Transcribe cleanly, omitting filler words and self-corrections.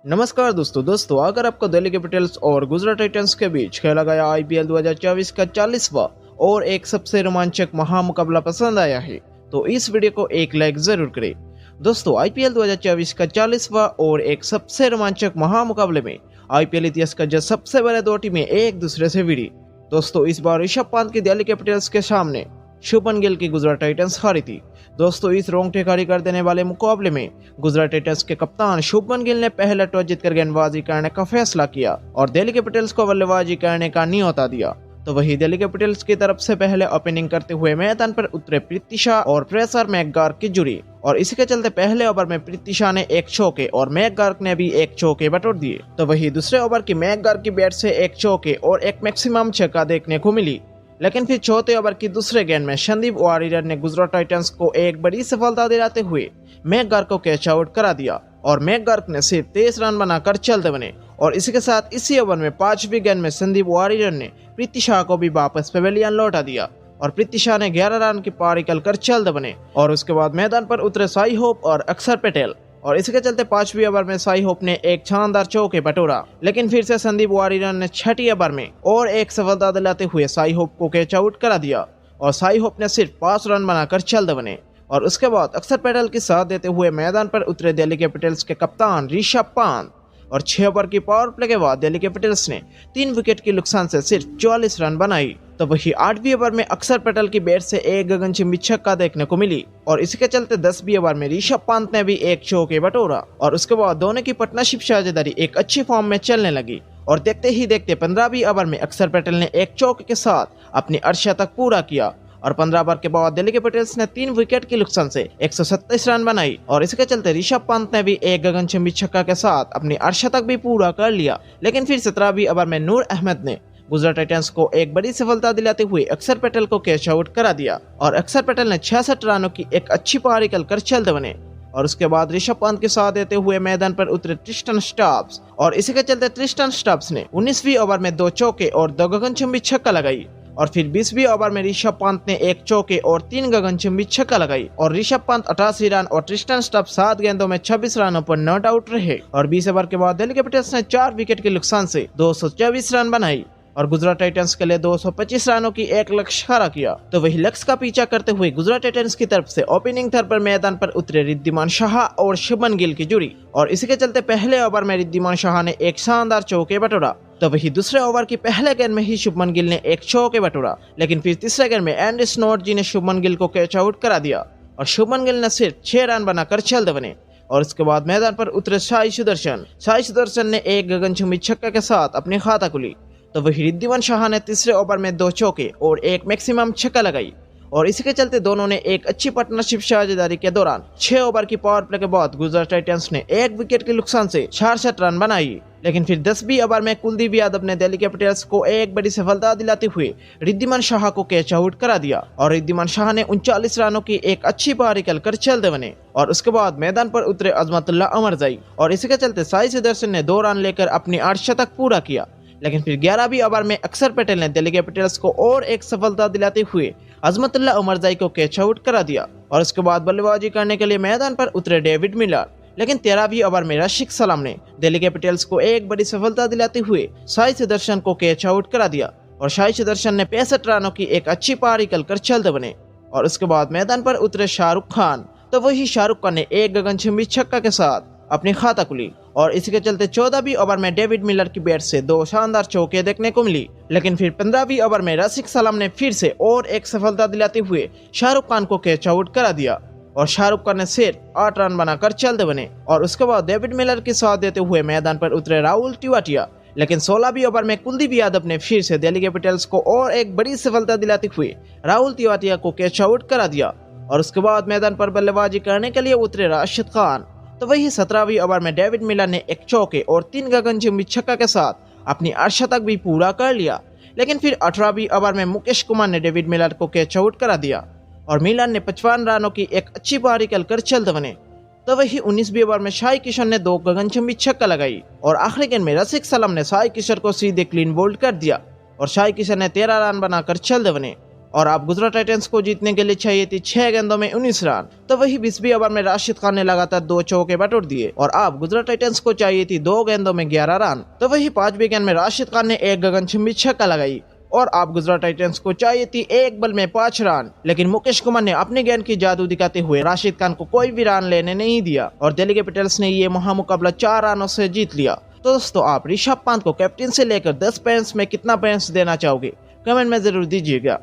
नमस्कार दोस्तों अगर आपको दिल्ली कैपिटल्स और गुजरात टाइटंस के बीच खेला गया आईपीएल 2024 का 40वां और एक सबसे रोमांचक महामुकाबला पसंद आया है तो इस वीडियो को एक लाइक जरूर करें। दोस्तों आईपीएल 2024 का 40वां और एक सबसे रोमांचक महामुकाबले में आईपीएल इतिहास का जो सबसे बड़े दो टीमें एक दूसरे से भिड़ी। दोस्तों इस बार ऋषभ पंत की दिल्ली कैपिटल्स के सामने शुभमन गिल की गुजरात टाइटंस हारी थी। दोस्तों इस रोंगटे खड़ी कर देने वाले मुकाबले में गुजरात टाइटंस के कप्तान शुभमन गिल ने पहला टॉस जीतकर गेंदबाजी करने का फैसला किया और दिल्ली कैपिटल्स को बल्लेबाजी करने का न्योता दिया। तो वही दिल्ली कैपिटल्स की तरफ से पहले ओपनिंग करते हुए मैदान पर उतरे पृथ्वी शॉ और फ्रेजर मैकगार्क की जुड़ी और इसी के चलते पहले ओवर में पृथ्वी शॉ ने एक चौके और मैकगार्क ने भी एक चौके बटोर दिए। तो वही दूसरे ओवर की मैकगार्क की बैट से एक चौके और एक मैक्सिमम छक्का देखने को मिली। लेकिन फिर चौथे ओवर की दूसरे गेंद में संदीप वारियर ने गुजरात टाइटंस को एक बड़ी सफलता दिलाते हुए मैकगार्क को कैच आउट करा दिया और मैकगार्क ने सिर्फ 23 रन बनाकर चलते बने और इसी के साथ इसी ओवर में 5वीं गेंद में संदीप वारियर ने पृथ्वी शॉ को भी वापस पवेलियन लौटा दिया और पृथ्वी शॉ ने 11 रन की पारी कर चलते बने और उसके बाद मैदान पर उतरे साई होप और अक्षर पटेल और इसके चलते 5वीं ओवर में साई होप ने एक शानदार चौके बटोरा। लेकिन फिर से संदीप वारियर ने 6ठी ओवर में और एक सफलता दिलाते हुए साई होप को कैच आउट करा दिया और साई होप ने सिर्फ 5 रन बनाकर चलते बने और उसके बाद अक्षर पटेल के साथ देते हुए मैदान पर उतरे दिल्ली कैपिटल्स के कप्तान ऋषभ पंत और 6 ओवर की पावर प्ले के बाद दिल्ली कैपिटल्स ने 3 विकेट के नुकसान से सिर्फ 44 रन बनाई। तो वही 8वीं ओवर में अक्षर पटेल की बैट से एक गगनचुंबी छक्का देखने को मिली और इसके चलते 10वीं ओवर में ऋषभ पंत ने भी एक चौके बटोरा और उसके बाद दोनों की पार्टनरशिप साझेदारी एक अच्छी फॉर्म में चलने लगी और देखते ही देखते 15वीं ओवर में अक्षर पटेल ने एक चौके के साथ अपनी अर्धशतक पूरा किया और 15 ओवर के बाद दिल्ली कैपिटल्स ने 3 विकेट के नुकसान से 127 रन बनाई और इसके चलते ऋषभ पंत ने भी एक गगनचुंबी छक्का के साथ अपनी अर्धशतक भी पूरा कर लिया। लेकिन फिर 17वीं ओवर में नूर अहमद ने गुजरात टाइटंस को एक बड़ी सफलता दिलाते हुए अक्षर पटेल को कैच आउट करा दिया और अक्षर पटेल ने 66 रनों की एक अच्छी पारी कर चलते बने और उसके बाद ऋषभ पंत के साथ देते हुए मैदान पर उतरे ट्रिस्टन स्टब्स और इसी के चलते ट्रिस्टन स्टब्स ने 19वीं ओवर में 2 चौके और 2 गगनचुंबी छक्का लगाई और फिर 20वीं ओवर में ऋषभ पंत ने एक चौके और 3 गगनचुंबी छक्का लगाई और ऋषभ पंत 88 रन और ट्रिस्टन स्टब्स 7 गेंदों में 26 रनों पर नॉट आउट रहे और 20 ओवर के बाद दिल्ली कैपिटल्स ने 4 विकेट के नुकसान से 224 रन बनाई और गुजरात टाइटंस के लिए 225 रनों की एक लक्ष्य खड़ा किया। तो वही लक्ष्य का पीछा करते हुए गुजरात टाइटंस की तरफ से ओपनिंग थर पर मैदान पर उतरे रिद्धिमान शाह और शुभमन गिल की जुड़ी और इसी के चलते पहले ओवर में रिद्धिमान शाह ने एक शानदार चौके बटोरा। तो वही दूसरे ओवर की पहले गेंद में ही शुभमन गिल ने एक चौके बटोरा। लेकिन फिर तीसरे गेंद में एंड्रिस नॉर्जी ने शुभमन गिल को कैच आउट करा दिया और शुभमन गिल ने सिर्फ 6 रन बनाकर चलते बने और उसके बाद मैदान पर उतरे साई सुदर्शन ने एक गगनचुंबी छक्का के साथ अपनी खाता खुली। तो वही रिद्धिमान शाह ने तीसरे ओवर में 2 चौके और एक मैक्सिमम छक्का लगाई और इसी के चलते दोनों ने एक अच्छी पार्टनरशिप साझेदारी के दौरान 6 ओवर की पावर प्ले के बाद गुजरात टाइटंस ने 1 विकेट के नुकसान से 66 रन बनाई। लेकिन फिर 10वीं ओवर में कुलदीप यादव ने दिल्ली कैपिटल्स को एक बड़ी सफलता दिलाते हुए रिद्धिमान शाह को कैच आउट करा दिया और रिद्धिमान शाह ने 39 रनों की एक अच्छी पारी कर चलते बने और उसके बाद मैदान पर उतरे अजमतुल्लाह अमरजाई और इसी के चलते साई सुदर्शन ने 2 रन लेकर अपनी अर्धशतक पूरा किया। लेकिन फिर 11वीं ओवर में अक्षर पटेल ने दिल्ली कैपिटल्स को और एक सफलता दिलाते हुए अजमतुल्लाह उमरजाई को कैच आउट करा दिया और उसके बाद बल्लेबाजी करने के लिए मैदान पर उतरे डेविड मिलर। लेकिन 13वीं ओवर में रशीद सलाम ने दिल्ली कैपिटल्स को एक बड़ी सफलता दिलाते हुए साई सुदर्शन को कैच आउट करा दिया और साई सुदर्शन ने 65 रनों की एक अच्छी पारी कर चलते बने और उसके बाद मैदान पर उतरे शाहरुख खान। तो वही शाहरुख खान ने एक गगनचुंबी छक्का के साथ अपनी खाता खुली और इसी के चलते 14वीं ओवर में डेविड मिलर की बैट से 2 शानदार चौके देखने को मिली। लेकिन फिर 15वीं ओवर में रशीद सलाम ने फिर से और एक सफलता दिलाते हुए शाहरुख खान को कैच आउट करा दिया और शाहरुख खान ने सिर्फ 8 रन बनाकर चलते बने और उसके बाद डेविड मिलर के साथ देते हुए मैदान पर उतरे राहुल तिवाटिया। लेकिन 16वीं ओवर में कुलदीप यादव ने फिर से दिल्ली कैपिटल्स को और एक बड़ी सफलता दिलाते हुए राहुल तिवाटिया को कैच आउट करा दिया और उसके बाद मैदान पर बल्लेबाजी करने के लिए उतरे राशिद खान। तो वही 17वीं ओवर में डेविड मिलर ने एक चौके और 3 गगनचुंबी छक्का के साथ अपनी अर्धशतक भी पूरा कर लिया। लेकिन फिर 18वीं ओवर में मुकेश कुमार ने डेविड मिलर को कैच आउट करा दिया और मिलर ने 55 रनों की एक अच्छी पारी कर चलते बने। तो वही 19वीं ओवर में साई किशन ने 2 गगनचुंबी छक्का लगाई और आखिरी गेंद में रशीद सलाम ने साई किशन को सीधे क्लीन बोल्ड कर दिया और साई किशन ने 13 रन बनाकर चलते बने और आप गुजरात टाइटंस को जीतने के लिए चाहिए थी 6 गेंदों में 19 रन। तो वही 20वीं ओवर में राशिद खान ने लगातार 2 चौके बटोर दिए और अब गुजरात टाइटंस को चाहिए थी 2 गेंदों में 11 रन। तो वही 5वीं गेंद में राशिद खान ने एक गगनचुंबी छक्का लगाई और अब गुजरात टाइटंस को चाहिए थी एक बल में 5 रन, लेकिन मुकेश कुमार ने अपनी गेंद की जादू दिखाते हुए राशिद खान को कोई भी रन लेने नहीं दिया और दिल्ली कैपिटल्स ने ये महामुकाबला 4 रनों से जीत लिया। तो दोस्तों, आप ऋषभ पंत को कैप्टन से लेकर 10 पॉइंट्स में कितना पॉइंट्स देना चाहोगे, कमेंट में जरूर दीजिएगा।